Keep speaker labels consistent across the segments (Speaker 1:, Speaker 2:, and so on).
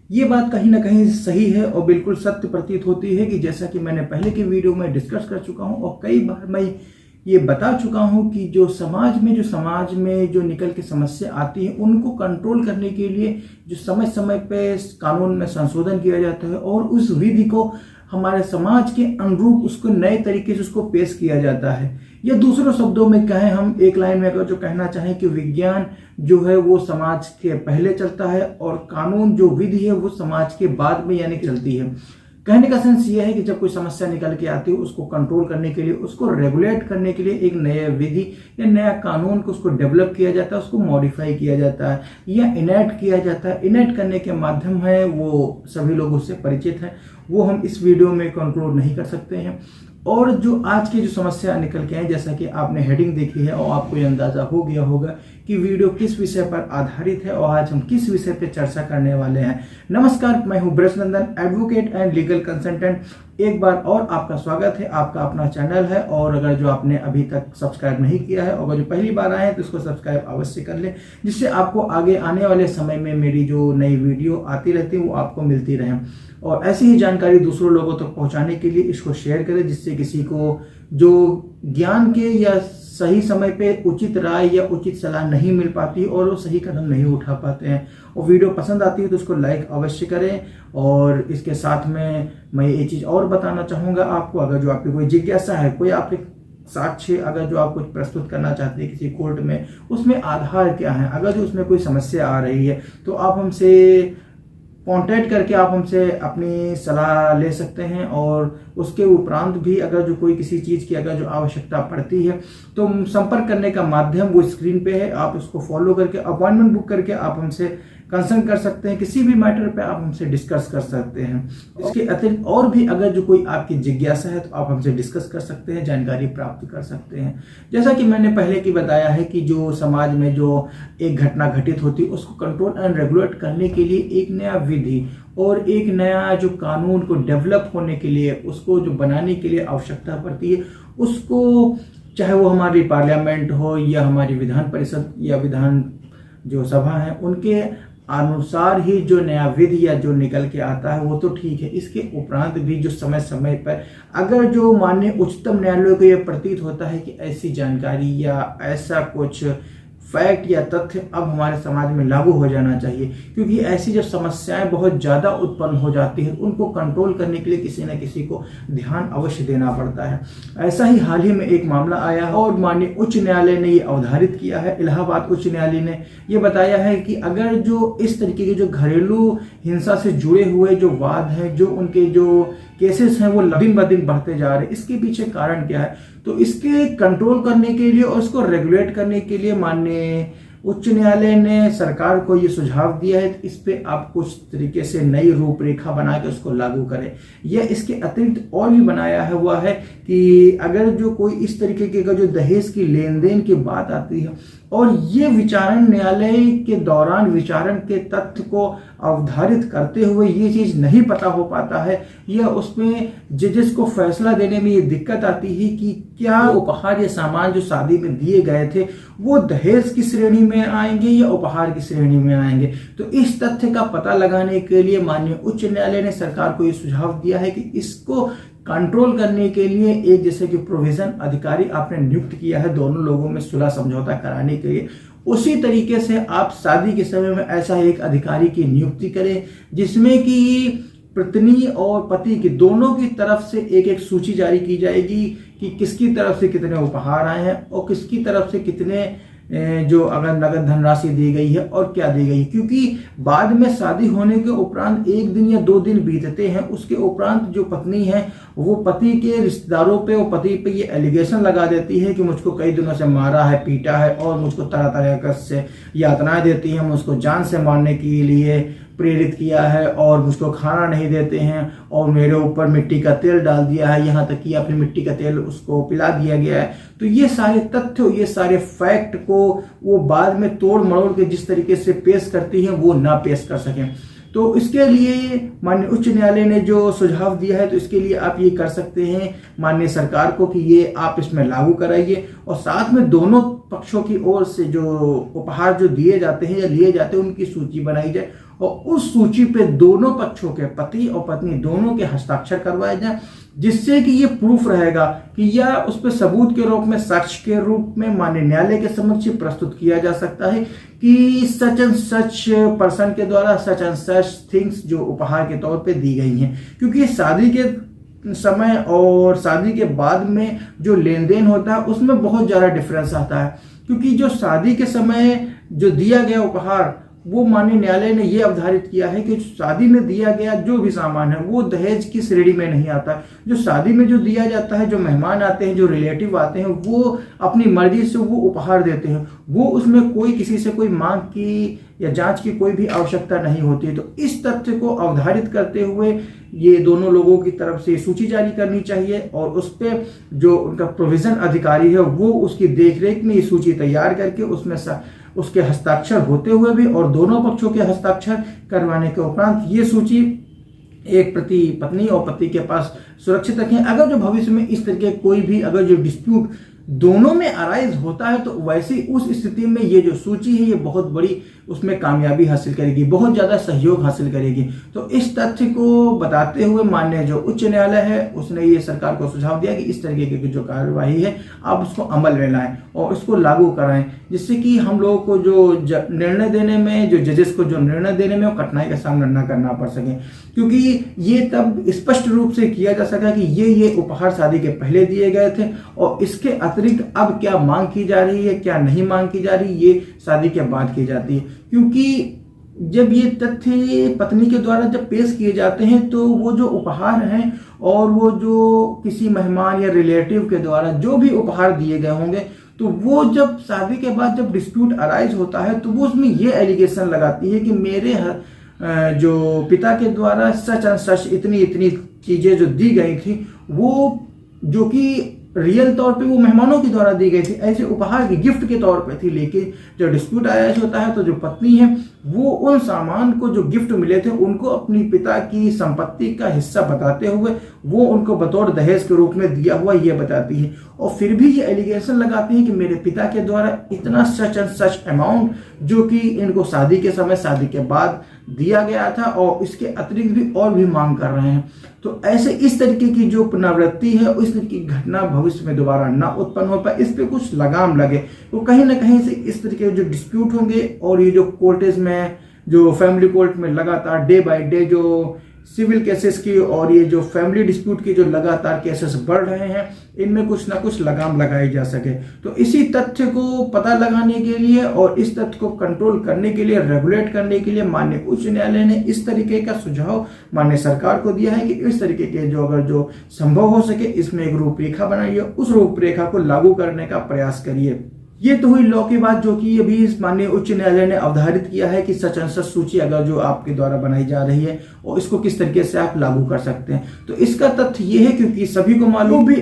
Speaker 1: ये बात कहीं ना कहीं सही है और बिल्कुल सत्य प्रतीत होती है कि जैसा कि मैंने पहले की वीडियो में डिस्कस कर चुका हूं और कई बार मैं ये बता चुका हूं कि जो समाज में जो निकल के समस्या आती है उनको कंट्रोल करने के लिए जो समय समय पे कानून में संशोधन किया जाता है और उस विधि को हमारे समाज के अनुरूप उसको नए तरीके से उसको पेश किया जाता है। या दूसरों शब्दों में कहें, हम एक लाइन में अगर जो कहना चाहें कि विज्ञान जो है वो समाज के पहले चलता है और कानून जो विधि है वो समाज के बाद में यानी कि चलती है। कहने का सेंस ये है कि जब कोई समस्या निकल के आती है उसको कंट्रोल करने के लिए, उसको रेगुलेट करने के लिए एक नया विधि या नया कानून को उसको डेवलप किया जाता है, उसको मॉडिफाई किया जाता है या इनेक्ट किया जाता है। इनेक्ट करने के माध्यम है वो सभी लोग उससे परिचित हैं, वो हम इस वीडियो में कंक्लूड नहीं कर सकते हैं। और जो आज की जो समस्या निकल के आए, जैसा कि आपने हेडिंग देखी है और आपको ये अंदाजा हो गया होगा कि वीडियो किस विषय पर आधारित है और आज हम किस विषय पर चर्चा करने वाले हैं। नमस्कार, मैं हूं Brajnandan, advocate and legal consultant. एक बार और आपका स्वागत है, आपका अपना चैनल है और अगर जो आपने अभी तक सब्सक्राइब नहीं किया है और अगर जो पहली बार आए हैं तो इसको सब्सक्राइब अवश्य कर लें, जिससे आपको आगे आने वाले समय में मेरी जो नई वीडियो आती रहती है वो आपको मिलती रहे। और ऐसी ही जानकारी दूसरों लोगों तक पहुंचाने के लिए इसको शेयर करें, जिससे किसी को जो ज्ञान के या सही समय पे उचित राय या उचित सलाह नहीं मिल पाती और वो सही कदम नहीं उठा पाते हैं। और वीडियो पसंद आती है तो उसको लाइक अवश्य करें। और इसके साथ में मैं ये चीज़ और बताना चाहूँगा आपको, अगर जो आपकी कोई जिज्ञासा है, कोई आपके साक्ष्य अगर जो आप कुछ प्रस्तुत करना चाहते हैं किसी कोर्ट में, उसमें आधार क्या है, अगर जो उसमें कोई समस्या आ रही है तो आप हमसे कांटेक्ट करके आप हमसे अपनी सलाह ले सकते हैं। और उसके उपरांत भी अगर जो कोई किसी चीज़ की अगर जो आवश्यकता पड़ती है तो संपर्क करने का माध्यम वो स्क्रीन पे है, आप उसको फॉलो करके अपॉइंटमेंट बुक करके आप हमसे कंसल्ट कर सकते हैं। किसी भी मैटर पे आप हमसे डिस्कस कर सकते हैं। इसके अतिरिक्त और भी अगर जो कोई आपकी जिज्ञासा है तो आप हमसे डिस्कस कर सकते हैं, जानकारी प्राप्त कर सकते हैं। जैसा कि मैंने पहले की बताया है कि जो समाज में जो एक घटना घटित होती है उसको कंट्रोल एंड रेगुलेट करने के लिए एक नया विधि और एक नया जो कानून को डेवलप होने के लिए, उसको जो बनाने के लिए आवश्यकता पड़ती है, उसको चाहे वो हमारी पार्लियामेंट हो या हमारी विधान परिषद या विधान जो सभा है, उनके अनुसार ही जो नया विधि या जो निकल के आता है वो तो ठीक है। इसके उपरांत भी जो समय समय पर अगर जो माननीय उच्चतम न्यायालय को ये प्रतीत होता है कि ऐसी जानकारी या ऐसा कुछ फैक्ट या तथ्य अब हमारे समाज में लागू हो जाना चाहिए, क्योंकि ऐसी जब समस्याएं बहुत ज़्यादा उत्पन्न हो जाती हैं उनको कंट्रोल करने के लिए किसी न किसी को ध्यान अवश्य देना पड़ता है। ऐसा ही हाल ही में एक मामला आया और माननीय उच्च न्यायालय ने ये अवधारित किया है, इलाहाबाद उच्च न्यायालय ने ये बताया है कि अगर जो इस तरीके के जो घरेलू हिंसा से जुड़े हुए जो वाद हैं, जो उनके जो केसेस हैं वो दिन ब दिन बढ़ते जा रहे हैं, इसके पीछे कारण क्या है, तो इसके कंट्रोल करने के लिए और इसको रेगुलेट करने के लिए माननीय उच्च न्यायालय ने सरकार को ये सुझाव दिया है कि इस पे आप कुछ तरीके से नई रूपरेखा बना के उसको लागू करें। यह इसके अतिरिक्त और भी बनाया हुआ है कि अगर जो कोई इस तरीके के जो दहेज की लेन देन की बात आती है और ये विचारण न्यायालय के दौरान विचारण के तथ्य को अवधारित करते हुए ये चीज़ नहीं पता हो पाता है या उसमें जजेस को फैसला देने में ये दिक्कत आती है कि क्या उपहार या सामान जो शादी में दिए गए थे वो दहेज की श्रेणी में आएंगे या उपहार की श्रेणी में आएंगे। तो इस तथ्य का पता लगाने के लिए माननीय उच्च न्यायालय ने सरकार को ये सुझाव दिया है कि इसको कंट्रोल करने के लिए एक जैसे कि प्रोविजन अधिकारी आपने नियुक्त किया है दोनों लोगों में सुलह समझौता कराने के लिए। उसी तरीके से आप शादी के समय में ऐसा एक अधिकारी की नियुक्ति करें जिसमें कि पत्नी और पति की दोनों की तरफ से एक एक सूची जारी की जाएगी कि किसकी तरफ से कितने उपहार आए हैं और किसकी तरफ से कितने जो अगर नगद धनराशि दी गई है और क्या दी गई, क्योंकि बाद में शादी होने के उपरांत 1 दिन या 2 दिन बीतते हैं, उसके उपरांत जो पत्नी है वो पति के रिश्तेदारों पे और पति पे ये एलिगेशन लगा देती है कि मुझको कई दिनों से मारा है, पीटा है और मुझको तरह तरह से यातनाएं देती हैं, मुझको जान से मारने के लिए प्रेरित किया है और मुझको खाना नहीं देते हैं और मेरे ऊपर मिट्टी का तेल डाल दिया है, यहाँ तक कि अपनी मिट्टी का तेल उसको पिला दिया गया है। तो ये सारे तथ्य, ये सारे फैक्ट को वो बाद में तोड़ मरोड़ के जिस तरीके से पेश करती हैं वो ना पेश कर सकें। तो इसके लिए माननीय उच्च न्यायालय ने जो सुझाव दिया है तो इसके लिए आप ये कर सकते हैं माननीय सरकार को कि ये आप इसमें लागू कराइए और साथ में दोनों पक्षों की ओर से जो उपहार जो दिए जाते हैं या लिए जाते हैं उनकी सूची बनाई जाए और उस सूची पे दोनों पक्षों के, पति और पत्नी दोनों के हस्ताक्षर करवाए जाएं, जिससे कि ये प्रूफ रहेगा कि या उस पर सबूत के रूप में, साक्ष्य के रूप में माननीय न्यायालय के समक्ष प्रस्तुत किया जा सकता है कि सच एंड सच पर्सन के द्वारा सच एंड सच थिंग्स जो उपहार के तौर पे दी गई हैं। क्योंकि शादी के समय और शादी के बाद में जो लेन देन होता है उसमें बहुत ज़्यादा डिफरेंस आता है। क्योंकि जो शादी के समय जो दिया गया उपहार, वो माननीय न्यायालय ने ये अवधारित किया है कि शादी में दिया गया जो भी सामान है वो दहेज की श्रेणी में नहीं आता। जो शादी में जो दिया जाता है, जो मेहमान आते हैं, जो रिलेटिव आते हैं, वो अपनी मर्जी से वो उपहार देते हैं, वो उसमें कोई किसी से कोई मांग की या जांच की कोई भी आवश्यकता नहीं होती है। तो इस तथ्य को अवधारित करते हुए ये दोनों लोगों की तरफ से सूची जारी करनी चाहिए और उस पर जो उनका प्रोविजन अधिकारी है वो उसकी देखरेख में ये सूची तैयार करके उसमें उसके हस्ताक्षर होते हुए भी और दोनों पक्षों के हस्ताक्षर करवाने के उपरांत ये सूची एक प्रति पत्नी और पति के पास सुरक्षित रखें। अगर जो भविष्य में इस तरह के कोई भी अगर जो डिस्प्यूट दोनों में अराइज होता है तो वैसी उस स्थिति में ये जो सूची है ये बहुत बड़ी उसमें कामयाबी हासिल करेगी, बहुत ज़्यादा सहयोग हासिल करेगी। तो इस तथ्य को बताते हुए माननीय जो उच्च न्यायालय है उसने ये सरकार को सुझाव दिया कि इस तरीके की जो कार्यवाही है आप उसको अमल में लाएं और इसको लागू कराएं, जिससे कि हम लोगों को जो निर्णय देने में, जो जजेस को जो निर्णय देने में वो कठिनाई का सामना न करना पड़ सके। क्योंकि ये तब स्पष्ट रूप से किया जा सका कि ये उपहार शादी के पहले दिए गए थे और इसके अतिरिक्त अब क्या मांग की जा रही है, क्या नहीं मांग की जा रही, ये शादी के बाद की जाती है। क्योंकि जब ये तथ्य पत्नी के द्वारा जब पेश किए जाते हैं तो वो जो उपहार हैं और वो जो किसी मेहमान या रिलेटिव के द्वारा जो भी उपहार दिए गए होंगे तो वो जब शादी के बाद जब डिस्प्यूट अराइज होता है तो वो उसमें ये एलिगेशन लगाती है कि मेरे जो पिता के द्वारा सच एंड सच इतनी इतनी चीजें जो दी गई थी वो जो कि रियल तौर पे वो मेहमानों के द्वारा दी गई थी, ऐसे उपहार की गिफ्ट के तौर पे थी। लेकिन जो डिस्प्यूट अराइज होता है तो जो पत्नी है वो उन सामान को जो गिफ्ट मिले थे उनको अपनी पिता की संपत्ति का हिस्सा बताते हुए वो उनको बतौर दहेज के रूप में दिया हुआ ये बताती है और फिर भी ये एलिगेशन लगाती है कि मेरे पिता के द्वारा इतना सच एंड सच अमाउंट जो कि इनको शादी के समय, शादी के बाद दिया गया था और इसके अतिरिक्त भी और भी मांग कर रहे हैं। तो ऐसे इस तरीके की जो पुनरावृत्ति है, इस तरह की घटना भविष्य में दोबारा ना उत्पन्न हो पाए, इस पे कुछ लगाम लगे। तो कहीं ना कहीं से इस तरीके के जो डिस्प्यूट होंगे और ये जो कोर्टेज में, जो फैमिली कोर्ट में लगातार डे बाय डे जो सिविल केसेस की और ये जो फैमिली डिस्प्यूट की जो लगातार केसेस बढ़ रहे हैं, इनमें कुछ ना कुछ लगाम लगाई जा सके। तो इसी तथ्य को पता लगाने के लिए और इस तथ्य को कंट्रोल करने के लिए, रेगुलेट करने के लिए माननीय उच्च न्यायालय ने इस तरीके का सुझाव माननीय सरकार को दिया है कि इस तरीके के जो अगर जो संभव हो सके इसमें एक रूपरेखा बनाइए, उस रूपरेखा को लागू करने का प्रयास करिए। ये तो हुई लॉ की बात जो कि अभी इस माननीय उच्च न्यायालय ने अवधारित किया है कि सच एंड सच सूची अगर जो आपके द्वारा बनाई जा रही है और इसको किस तरीके से आप लागू कर सकते हैं। तो इसका तथ्य ये है क्योंकि सभी को मालूम भी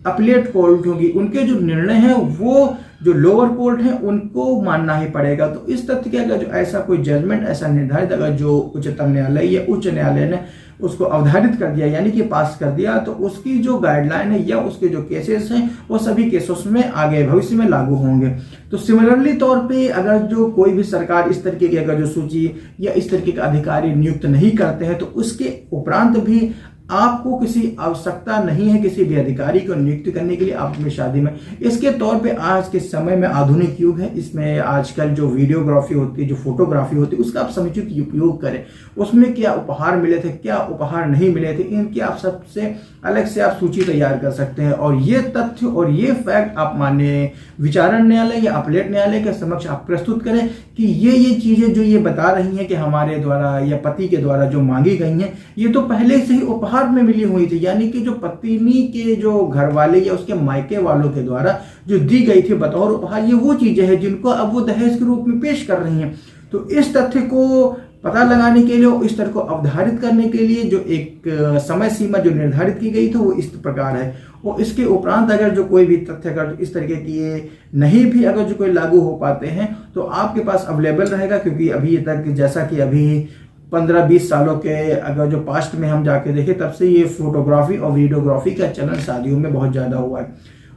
Speaker 1: अपीलेट कोर्ट होगी, उनके जो निर्णय हैं वो जो लोअर कोर्ट है उनको मानना ही पड़ेगा। तो इस तथ्य के अगर जो ऐसा कोई जजमेंट ऐसा निर्धारित अगर जो उच्चतम न्यायालय या उच्च न्यायालय ने उसको अवधारित कर दिया यानी कि पास कर दिया, तो उसकी जो गाइडलाइन है या उसके जो केसेस हैं वो सभी केसेस में आगे भविष्य में लागू होंगे। तो सिमिलरली तौर पे अगर जो कोई भी सरकार इस तरीके की अगर जो सूची या इस तरीके का अधिकारी नियुक्त नहीं करते हैं तो उसके उपरांत भी आपको किसी आवश्यकता नहीं है किसी भी अधिकारी को नियुक्त करने के लिए आप अपनी शादी में। इसके तौर पे आज के समय में आधुनिक युग है, इसमें आजकल जो वीडियोग्राफी होती है, जो फोटोग्राफी होती है, उसका आप समुचित उपयोग करें। उसमें क्या उपहार मिले थे, क्या उपहार नहीं मिले थे, इनकी आप सबसे अलग से आप सूची तैयार कर सकते हैं और ये तथ्य और ये फैक्ट आप माननीय विचारण न्यायालय या अपीलेट न्यायालय के समक्ष आप प्रस्तुत करें कि ये चीजें जो ये बता रही हैं कि हमारे द्वारा या पति के द्वारा जो मांगी गई हैं ये तो पहले से ही उपहार में मिली हुई थी, यानी कि जो पत्नी के जो घर वाले या उसके मायके वालों के द्वारा जो दी गई थी बतौर उपहार, ये वो चीजें हैं जिनको अब वो दहेज के रूप में पेश कर रही हैं। तो इस तथ्य को पता लगाने के लिए, इस तरह को अवधारित करने के लिए जो एक समय सीमा जो निर्धारित की गई थी वो इस प्रकार है। और इसके उपरांत अगर जो कोई भी तथ्य अगर इस तरीके की ये नहीं भी अगर जो कोई लागू हो पाते हैं तो आपके पास अवेलेबल रहेगा, क्योंकि अभी तक जैसा कि अभी 15-20 सालों के अगर जो पास्ट में हम जाके देखें तब से ये फोटोग्राफी और वीडियोग्राफी का चलन शादियों में बहुत ज़्यादा हुआ है।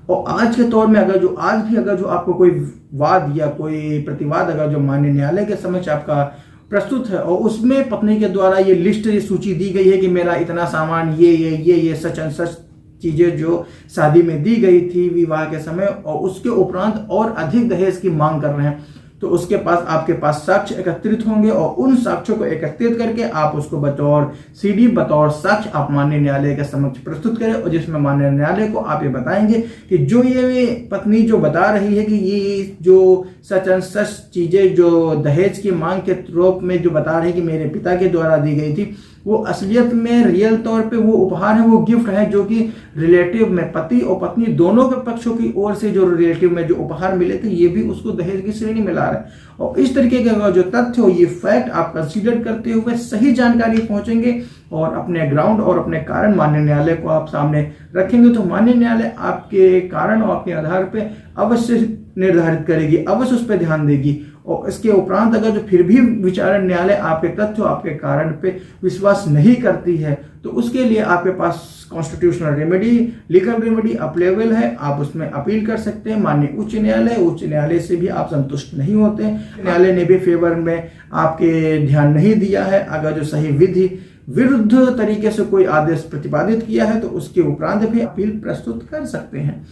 Speaker 1: और आज के तौर में अगर जो आज भी अगर जो आपको कोई वाद या कोई प्रतिवाद अगर जो माननीय न्यायालय के समक्ष आपका प्रस्तुत है और उसमें पत्नी के द्वारा ये लिस्ट, ये सूची दी गई है कि मेरा इतना सामान, ये सच एंड सच चीजें जो शादी में दी गई थी विवाह के समय, और उसके उपरांत और अधिक दहेज की मांग कर रहे हैं। तो उसके पास, आपके पास साक्ष्य एकत्रित होंगे और उन साक्ष्यों को एकत्रित करके आप उसको बतौर सीडी, बतौर साक्ष्य आप माननीय न्यायालय के समक्ष प्रस्तुत करें, और जिसमें माननीय न्यायालय को आप ये बताएंगे कि जो ये पत्नी जो बता रही है कि ये जो सच एंड सच चीजें जो दहेज की मांग के रूप में जो बता रही है कि मेरे पिता के द्वारा दी गई थी, वो असलियत में रियल तौर पे वो उपहार है, वो गिफ्ट है जो कि रिलेटिव में पति और पत्नी दोनों के पक्षों की ओर से जो रिलेटिव में जो उपहार मिले थे, ये भी उसको दहेज की श्रेणी में ला रहे हैं। और इस तरीके के जो तथ्य हो, ये फैक्ट आप कंसीडर करते हुए सही जानकारी पहुंचेंगे और अपने ग्राउंड और अपने कारण माननीय न्यायालय को आप सामने रखेंगे, तो माननीय न्यायालय आपके कारण और आपके आधार पे अवश्य निर्धारित करेगी, अवश्य उस पर ध्यान देगी। और इसके उपरांत अगर जो फिर भी विचारण न्यायालय आपके तथ्य, आपके कारण पे विश्वास नहीं करती है, तो उसके लिए आपके पास constitutional remedy, legal remedy available है। आप उसमें अपील कर सकते हैं माननीय उच्च न्यायालय से भी आप संतुष्ट नहीं होते, न्यायालय ने भी फेवर में आपके ध्यान नहीं दिया है, अगर जो सही विधि विरुद्ध तरीके से कोई आदेश प्रतिपादित किया है, तो उसके उपरांत भी अपील प्रस्तुत कर सकते हैं।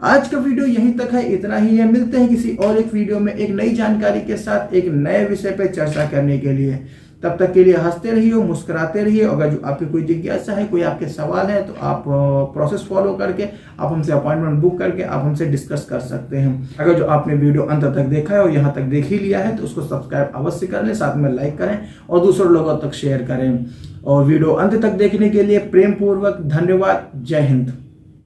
Speaker 1: आज का वीडियो यहीं तक है, इतना ही है। मिलते हैं किसी और एक वीडियो में एक नई जानकारी के साथ, एक नए विषय पर चर्चा करने के लिए। तब तक के लिए हंसते रहिए, मुस्कुराते रहिए। अगर जो आपकी कोई जिज्ञासा है, कोई आपके सवाल है, तो आप प्रोसेस फॉलो करके आप हमसे अपॉइंटमेंट बुक करके आप हमसे डिस्कस कर सकते हैं। अगर जो आपने वीडियो अंत तक देखा है और यहाँ तक देख ही लिया है, तो उसको सब्सक्राइब अवश्य कर लें, साथ में लाइक करें और दूसरे लोगों तक शेयर करें। और वीडियो अंत तक देखने के लिए प्रेम पूर्वक धन्यवाद। जय हिंद।